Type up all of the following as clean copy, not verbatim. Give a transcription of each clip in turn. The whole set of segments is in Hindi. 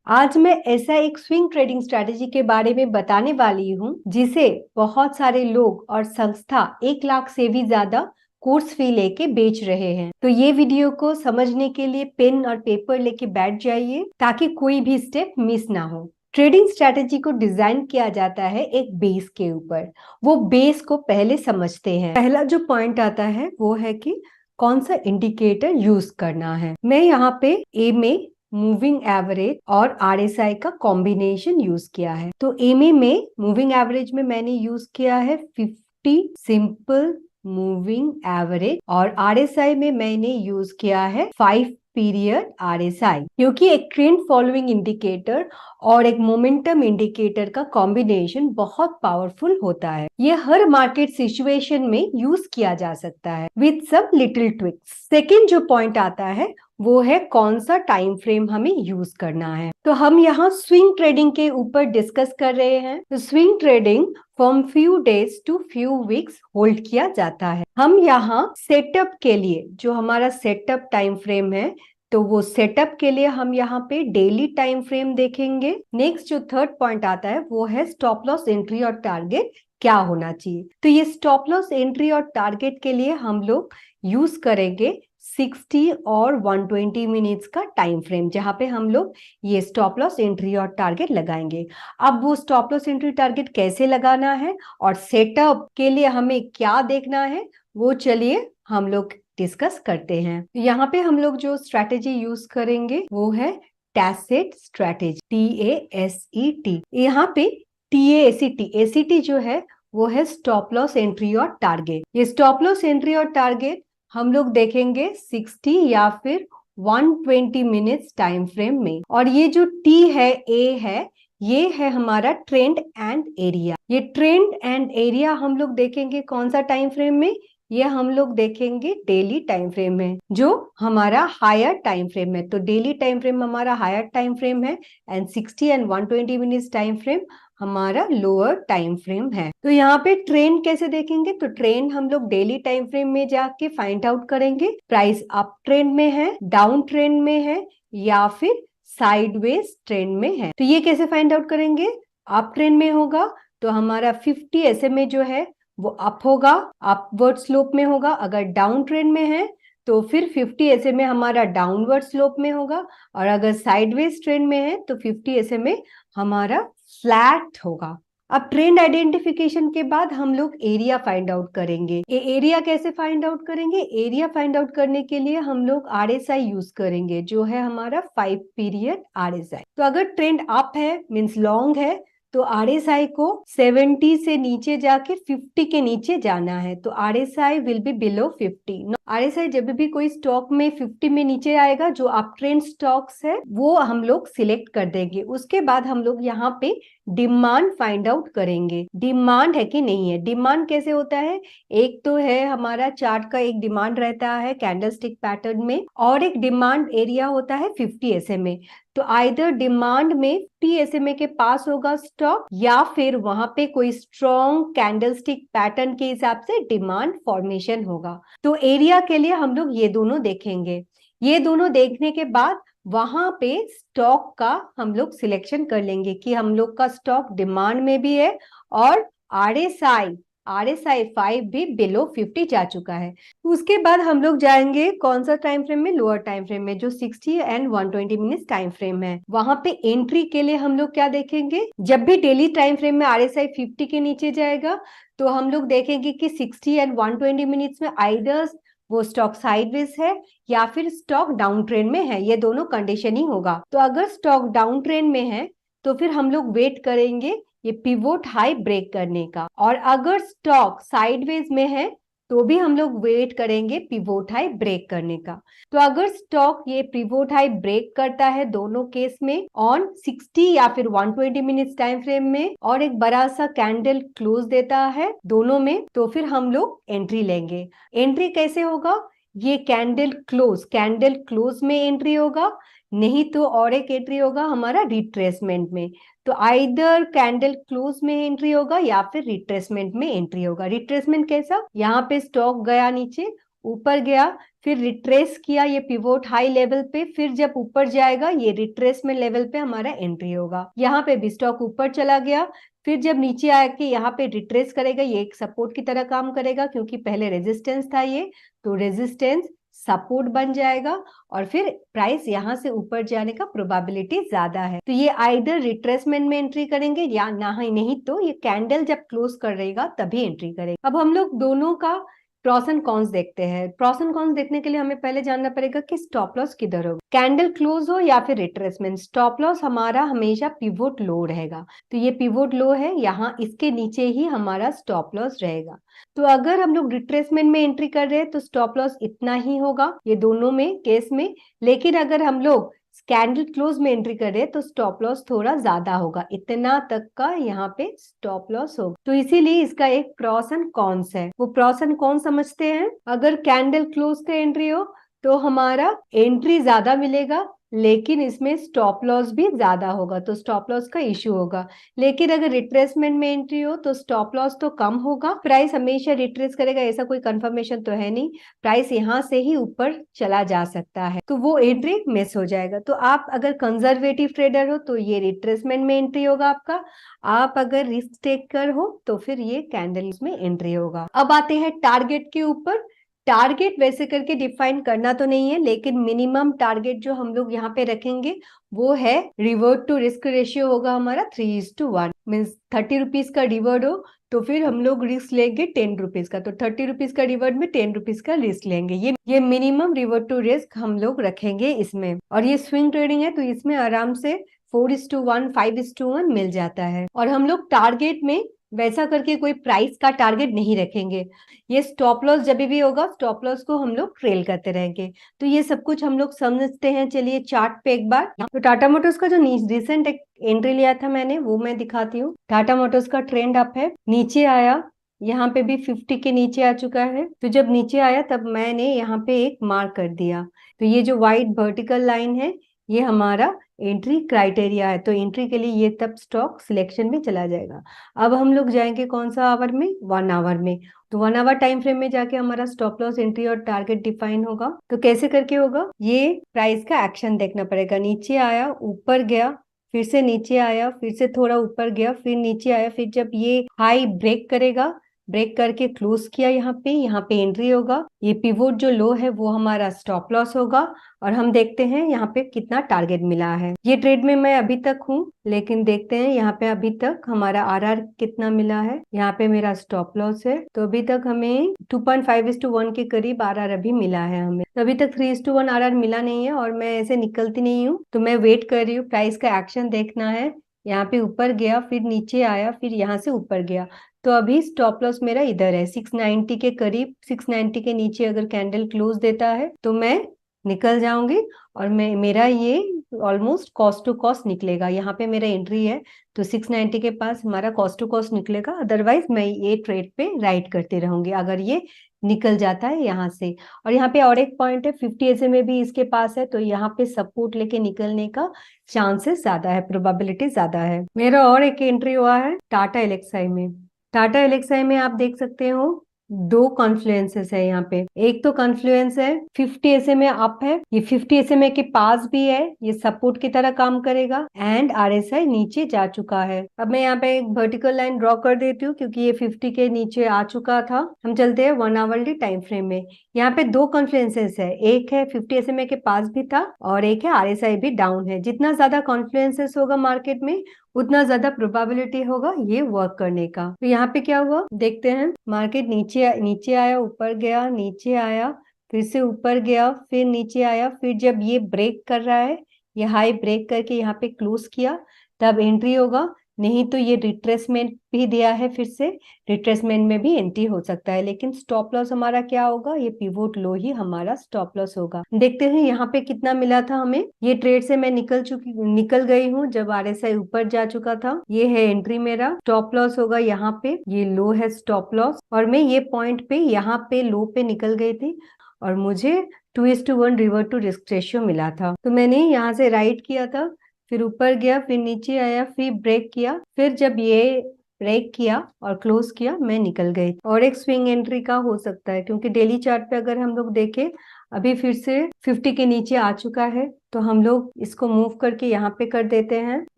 आज मैं ऐसा एक स्विंग ट्रेडिंग स्ट्रैटेजी के बारे में बताने वाली हूँ जिसे बहुत सारे लोग और संस्था 1 लाख से भी ज्यादा कोर्स फी लेके बेच रहे हैं। तो ये वीडियो को समझने के लिए पेन और पेपर लेके बैठ जाइए ताकि कोई भी स्टेप मिस ना हो। ट्रेडिंग स्ट्रैटेजी को डिजाइन किया जाता है एक बेस के ऊपर। वो बेस को पहले समझते हैं। पहला जो पॉइंट आता है वो है कि कौन सा इंडिकेटर यूज करना है। मैं यहाँ पे ए में मूविंग एवरेज और आरएसआई का कॉम्बिनेशन यूज किया है। तो एमए में मूविंग एवरेज में मैंने यूज किया है 50 सिंपल मूविंग एवरेज और आरएसआई में मैंने यूज किया है 5 पीरियड आरएसआई, क्योंकि एक ट्रेंड फॉलोइंग इंडिकेटर और एक मोमेंटम इंडिकेटर का कॉम्बिनेशन बहुत पावरफुल होता है। ये हर मार्केट सिचुएशन में यूज किया जा सकता है with some little tweaks. Second जो पॉइंट आता है वो है कौन सा टाइम फ्रेम हमें यूज करना है। तो हम यहाँ स्विंग ट्रेडिंग के ऊपर डिस्कस कर रहे हैं। तो swing trading from few days to few weeks hold किया जाता है। हम यहाँ सेटअप के लिए जो हमारा सेटअप टाइम फ्रेम है, तो वो सेटअप के लिए हम यहाँ पे डेली टाइम फ्रेम देखेंगे। नेक्स्ट जो थर्ड पॉइंट आता है वो है स्टॉप लॉस एंट्री और टारगेट क्या होना चाहिए। तो ये स्टॉप लॉस एंट्री और टारगेट के लिए हम लोग यूज करेंगे 60 और 120 मिनट्स का टाइम फ्रेम, जहां पे हम लोग ये स्टॉप लॉस एंट्री और टारगेट लगाएंगे। अब वो स्टॉप लॉस एंट्री टारगेट कैसे लगाना है और सेटअप के लिए हमें क्या देखना है, वो चलिए हम लोग डिस्कस करते हैं। यहाँ पे हम लोग जो स्ट्रैटेजी यूज करेंगे वो है टैसेट स्ट्रैटेजी, TASET। यहाँ पे TASET जो है वो है स्टॉप लॉस एंट्री और टारगेट। ये स्टॉप लॉस एंट्री और टारगेट हम लोग देखेंगे 60 या फिर 120 मिनट्स टाइम फ्रेम में। और ये जो टी है, ए है, ये है हमारा ट्रेंड एंड एरिया। ये ट्रेंड एंड एरिया हम लोग देखेंगे कौन सा टाइम फ्रेम में, ये हम लोग देखेंगे डेली टाइम फ्रेम में, जो हमारा हायर टाइम फ्रेम है। तो डेली टाइम फ्रेम हमारा हायर टाइम फ्रेम है and 60 and 120 minutes time frame हमारा लोअर टाइम फ्रेम है। तो यहाँ पे ट्रेंड कैसे देखेंगे, तो ट्रेंड हम लोग डेली टाइम फ्रेम में जाके फाइंड आउट करेंगे प्राइस अप ट्रेंड में है, डाउन ट्रेंड में है या फिर साइडवेज ट्रेंड में है। तो ये कैसे फाइंड आउट करेंगे, अप ट्रेंड में होगा तो हमारा 50 SMA जो है वो अप होगा, अपवर्ड स्लोप में होगा। अगर डाउन ट्रेंड में है तो फिर 50 SMA हमारा डाउनवर्ड स्लोप में होगा, और अगर साइडवेज ट्रेंड में है तो 50 SMA हमारा फ्लैट होगा। अब ट्रेंड आइडेंटिफिकेशन के बाद हम लोग एरिया फाइंड आउट करेंगे। एरिया कैसे फाइंड आउट करेंगे, एरिया फाइंड आउट करने के लिए हम लोग आरएसआई यूज करेंगे, जो है हमारा 5 पीरियड आरएसआई। तो अगर ट्रेंड अप है मींस लॉन्ग है तो आरएसआई को 70 से नीचे जाके 50 के नीचे जाना है। तो RSI will be below 50। RSI जब भी कोई स्टॉक में 50 में नीचे आएगा, जो अप ट्रेंड स्टॉक्स है वो हम लोग सिलेक्ट कर देंगे। उसके बाद हम लोग यहाँ पे डिमांड फाइंड आउट करेंगे, डिमांड है कि नहीं है। डिमांड कैसे होता है, एक तो है हमारा चार्ट का एक डिमांड रहता है कैंडलस्टिक पैटर्न में, और एक डिमांड एरिया होता है 50 SMA। तो आइदर डिमांड में 50 SMA के पास होगा स्टॉक, या फिर वहां पे कोई स्ट्रॉन्ग कैंडलस्टिक पैटर्न के हिसाब से डिमांड फॉर्मेशन होगा। तो एरिया के लिए हम लोग ये दोनों देखेंगे। ये दोनों देखने के बाद वहां पे स्टॉक का हम लोग सिलेक्शन कर लेंगे कि हम लोग का स्टॉक डिमांड में भी है और आरएसआई 5 भी बिलो 50 जा चुका है। उसके बाद हम लोग जाएंगे कौन सा टाइम फ्रेम में, लोअर टाइम फ्रेम में, जो 60 एंड 120 मिनट्स टाइम फ्रेम है। वहां पे एंट्री के लिए हम लोग क्या देखेंगे, जब भी डेली टाइम फ्रेम में आरएसआई 50 के नीचे जाएगा तो हम लोग देखेंगे कि 60 एंड 120 मिनट्स में आइदर वो स्टॉक साइडवेज है या फिर स्टॉक डाउन ट्रेंड में है। ये दोनों कंडीशन ही होगा। तो अगर स्टॉक डाउन ट्रेंड में है तो फिर हम लोग वेट करेंगे ये पिवोट हाई ब्रेक करने का, और अगर स्टॉक साइडवेज में है तो भी हम लोग वेट करेंगे पिवोट हाई ब्रेक करने का। तो अगर स्टॉक ये पिवोट हाई ब्रेक करता है दोनों केस में ऑन 60 या फिर 120 मिनट्स टाइम फ्रेम में, और एक बड़ा सा कैंडल क्लोज देता है दोनों में, तो फिर हम लोग एंट्री लेंगे। एंट्री कैसे होगा, ये कैंडल क्लोज में एंट्री होगा, नहीं तो और एक एंट्री होगा हमारा रिट्रेसमेंट में। तो आइदर कैंडल क्लोज में एंट्री होगा या फिर रिट्रेसमेंट में एंट्री होगा। रिट्रेसमेंट कैसा, यहाँ पे स्टॉक गया नीचे, ऊपर गया, फिर रिट्रेस किया ये पिवोट हाई लेवल पे, फिर जब ऊपर जाएगा ये रिट्रेसमेंट लेवल पे हमारा एंट्री होगा। यहाँ पे भी स्टॉक ऊपर चला गया, फिर जब नीचे आके यहाँ पे रिट्रेस करेगा, ये एक सपोर्ट की तरह काम करेगा क्योंकि पहले रेजिस्टेंस था ये, तो रेजिस्टेंस सपोर्ट बन जाएगा और फिर प्राइस यहाँ से ऊपर जाने का प्रोबेबिलिटी ज्यादा है। तो ये आइदर रिट्रेसमेंट में एंट्री करेंगे या नहीं तो ये कैंडल जब क्लोज कर रहेगा तभी एंट्री करेगा। अब हम लोग दोनों का प्रॉस एंड कॉन्स देखते हैं। प्रॉस एंड कॉन्स देखने के लिए हमें पहले जानना पड़ेगा कि स्टॉप लॉस किधर होगा, कैंडल क्लोज हो या फिर रिट्रेसमेंट। स्टॉप लॉस हमारा हमेशा पिवोट लो रहेगा, तो ये पिवोट लो है, यहाँ इसके नीचे ही हमारा स्टॉप लॉस रहेगा। तो अगर हम लोग रिट्रेसमेंट में एंट्री कर रहे हैं तो स्टॉप लॉस इतना ही होगा ये दोनों में केस में, लेकिन अगर हम लोग कैंडल क्लोज में एंट्री कर रहे हैं तो स्टॉप लॉस थोड़ा ज्यादा होगा, इतना तक का यहाँ पे स्टॉप लॉस होगा। तो इसीलिए इसका एक प्रॉस एंड कॉन्स है। वो प्रॉस एंड कॉन्स समझते हैं। अगर कैंडल क्लोज का एंट्री हो तो हमारा एंट्री ज्यादा मिलेगा, लेकिन इसमें स्टॉप लॉस भी ज्यादा होगा, तो स्टॉप लॉस का इश्यू होगा। लेकिन अगर रिट्रेसमेंट में एंट्री हो तो स्टॉप लॉस तो कम होगा, प्राइस हमेशा रिट्रेस करेगा ऐसा कोई कंफर्मेशन तो है नहीं, प्राइस यहाँ से ही ऊपर चला जा सकता है, तो वो एंट्री मिस हो जाएगा। तो आप अगर कंजर्वेटिव ट्रेडर हो तो ये रिट्रेसमेंट में एंट्री होगा आपका, आप अगर रिस्क टेकर हो तो फिर ये कैंडल में एंट्री होगा। अब आते हैं टारगेट के ऊपर। टारगेट वैसे करके डिफाइन करना तो नहीं है, लेकिन मिनिमम टारगेट जो हम लोग यहाँ पे रखेंगे वो है रिवर्ट टू रिस्क रेशियो होगा हमारा 3:1, मीन्स 30 रुपीज का रिवर्ट हो तो फिर हम लोग रिस्क लेंगे 10 रुपीज का, तो 30 रुपीज का रिवर्ट में 10 रुपीज का रिस्क लेंगे। ये मिनिमम रिवर्ट टू रिस्क हम लोग रखेंगे इसमें। और ये स्विंग ट्रेडिंग है तो इसमें आराम से 4:1 5:1 मिल जाता है। और हम लोग टारगेट में वैसा करके कोई प्राइस का टारगेट नहीं रखेंगे, ये स्टॉप लॉस जब भी होगा स्टॉप लॉस को हम लोग ट्रेल करते रहेंगे। तो ये सब कुछ हम लोग समझते हैं। चलिए चार्ट पे एक बार, तो टाटा मोटर्स का जो रिसेंट एक एंट्री लिया था मैंने वो मैं दिखाती हूँ। टाटा मोटर्स का ट्रेंड अप है, नीचे आया, यहाँ पे भी 50 के नीचे आ चुका है, तो जब नीचे आया तब मैंने यहाँ पे एक मार्क कर दिया। तो ये जो व्हाइट वर्टिकल लाइन है ये हमारा एंट्री क्राइटेरिया है, तो एंट्री के लिए ये तब स्टॉक सिलेक्शन में चला जाएगा। अब हम लोग जाएंगे कौन सा आवर में, 1 आवर में। तो 1 आवर टाइम फ्रेम में जाके हमारा स्टॉप लॉस एंट्री और टारगेट डिफाइन होगा। तो कैसे करके होगा, ये प्राइस का एक्शन देखना पड़ेगा। नीचे आया, ऊपर गया, फिर से नीचे आया, फिर से थोड़ा ऊपर गया, फिर नीचे आया, फिर जब ये हाई ब्रेक करेगा, ब्रेक करके क्लोज किया यहाँ पे एंट्री होगा। ये पिवोट जो लो है वो हमारा स्टॉप लॉस होगा। और हम देखते हैं यहाँ पे कितना टारगेट मिला है। ये ट्रेड में मैं अभी तक हूँ, लेकिन देखते हैं यहाँ पे अभी तक हमारा आरआर कितना मिला है। यहाँ पे मेरा स्टॉप लॉस है, तो अभी तक हमें 2.5:1 के करीब आरआर अभी मिला है हमें। तो अभी तक 3:1 आरआर मिला नहीं है और मैं ऐसे निकलती नहीं हूँ, तो मैं वेट कर रही हूँ, प्राइस का एक्शन देखना है। यहाँ पे ऊपर गया, फिर नीचे आया, फिर यहाँ से ऊपर गया, तो अभी स्टॉप लॉस मेरा इधर है 690 के करीब। 690 के नीचे अगर कैंडल क्लोज देता है तो मैं निकल जाऊंगी और मेरा ये ऑलमोस्ट कॉस्ट टू कॉस्ट निकलेगा। यहाँ पे मेरा एंट्री है तो 690 के पास हमारा कॉस्ट टू कॉस्ट निकलेगा, अदरवाइज मैं ये ट्रेड पे राइड करती रहूंगी अगर ये निकल जाता है यहाँ से। और यहाँ पे और एक पॉइंट है, 50 SMA भी इसके पास है, तो यहाँ पे सपोर्ट लेके निकलने का चांसेस ज्यादा है, प्रोबेबिलिटी ज्यादा है। मेरा और एक एंट्री हुआ है टाटा एलेक्साई में। टाटा एलेक्साई में आप देख सकते हो 2 कॉन्फ्लुएंसेस है यहाँ पे। एक तो कॉन्फ्लुएंस है 50 SMA अप है, ये 50 SMA के पास भी है, ये सपोर्ट की तरह काम करेगा, एंड RSI नीचे जा चुका है। अब मैं यहाँ पे एक वर्टिकल लाइन ड्रॉ कर देती हूँ क्योंकि ये 50 के नीचे आ चुका था। हम चलते हैं 1 आवरली टाइम फ्रेम में। यहाँ पे 2 कॉन्फ्लुएंसेस है, एक है 50 SMA के पास भी था और एक है RSI भी डाउन है। जितना ज्यादा कॉन्फ्लुएंसेस होगा मार्केट में उतना ज्यादा प्रोबेबिलिटी होगा ये वर्क करने का। तो यहाँ पे क्या हुआ देखते हैं, मार्केट नीचे आया, ऊपर गया, नीचे आया, फिर से ऊपर गया, फिर नीचे आया, फिर जब ये ब्रेक कर रहा है, ये हाई ब्रेक करके यहाँ पे क्लोज किया तब एंट्री होगा, नहीं तो ये रिट्रेसमेंट भी दिया है, फिर से रिट्रेसमेंट में भी एंट्री हो सकता है। लेकिन स्टॉप लॉस हमारा क्या होगा, ये पिवोट लो ही हमारा स्टॉप लॉस होगा। देखते हैं यहाँ पे कितना मिला था हमें। ये ट्रेड से मैं निकल गई हूँ जब RSI ऊपर जा चुका था। ये है एंट्री, मेरा स्टॉप लॉस होगा यहाँ पे, ये लो है स्टॉप लॉस, और मैं ये पॉइंट पे यहाँ पे लो पे निकल गई थी और मुझे 2:1 रिवर्ट टू रिस्क रेशियो मिला था। तो मैंने यहाँ से राइट किया था, फिर ऊपर गया, फिर नीचे आया, फिर ब्रेक किया, फिर जब ये ब्रेक किया और क्लोज किया मैं निकल गई। और एक स्विंग एंट्री का हो सकता है क्योंकि डेली चार्ट पे अगर हम लोग देखें अभी फिर से 50 के नीचे आ चुका है, तो हम लोग इसको मूव करके यहाँ पे कर देते हैं।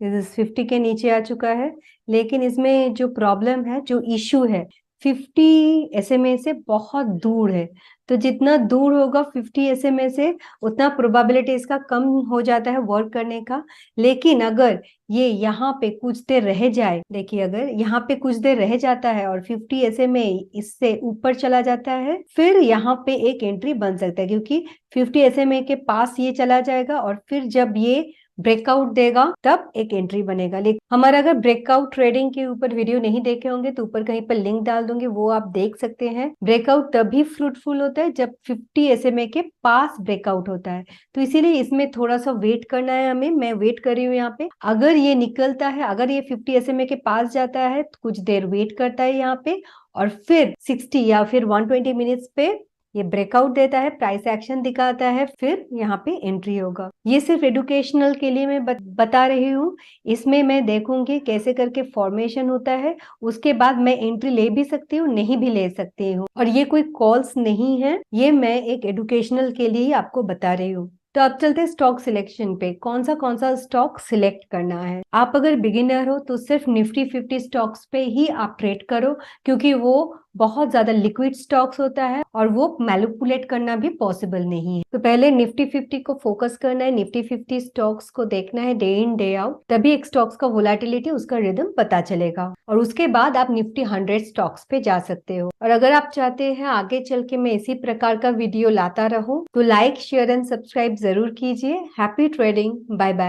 50 के नीचे आ चुका है, लेकिन इसमें जो प्रॉब्लम है, जो इश्यू है, 50 SMA से बहुत दूर है। तो जितना दूर होगा 50 SMA से, उतना प्रोबेबिलिटी इसका कम हो जाता है वर्क करने का। लेकिन अगर ये यहाँ पे कुछ देर रह जाए, देखिए अगर यहाँ पे कुछ देर रह जाता है और 50 SMA इससे ऊपर चला जाता है, फिर यहाँ पे एक एंट्री बन सकता है, क्योंकि 50 SMA के पास ये चला जाएगा और फिर जब ये ब्रेकआउट देगा तब एक एंट्री बनेगा। लेकिन हमारा अगर ब्रेकआउट ट्रेडिंग के ऊपर वीडियो नहीं देखे होंगे तो ऊपर कहीं पर लिंक डाल दूंगी, वो आप देख सकते हैं। ब्रेकआउट तभी फ्रूटफुल होता है जब 50 SMA के पास ब्रेकआउट होता है। तो इसीलिए इसमें थोड़ा सा वेट करना है हमें। मैं वेट कर रही हूँ यहाँ पे। अगर ये निकलता है, अगर ये 50 SMA के पास जाता है तो कुछ देर वेट करता है यहाँ पे, और फिर 60 या फिर 120 मिनट्स पे ये ब्रेकआउट देता है, प्राइस एक्शन दिखाता है, फिर यहाँ पे एंट्री होगा। ये सिर्फ एडुकेशनल के लिए मैं बता रही हूँ। इसमें मैं देखूंगी कैसे करके फॉर्मेशन होता है, उसके बाद मैं एंट्री ले भी सकती हूँ, नहीं भी ले सकती हूँ। और ये कोई कॉल्स नहीं है, ये मैं एक एडुकेशनल के लिए ही आपको बता रही हूँ। तो अब चलते हैं स्टॉक सिलेक्शन पे। कौन सा स्टॉक सिलेक्ट करना है। आप अगर बिगिनर हो तो सिर्फ निफ्टी 50 स्टॉक्स पे ही आप ट्रेड करो, क्योंकि वो बहुत ज्यादा लिक्विड स्टॉक्स होता है और वो मैनिपुलेट करना भी पॉसिबल नहीं है। तो पहले निफ्टी 50 को फोकस करना है, निफ्टी 50 स्टॉक्स को देखना है डे इन डे आउट, तभी एक स्टॉक्स का वोलेटिलिटी, उसका रिदम पता चलेगा। और उसके बाद आप निफ्टी 100 स्टॉक्स पे जा सकते हो। और अगर आप चाहते हैं आगे चल के मैं इसी प्रकार का वीडियो लाता रहूं, तो लाइक, शेयर एंड सब्सक्राइब जरूर कीजिए। Happy trading, bye bye.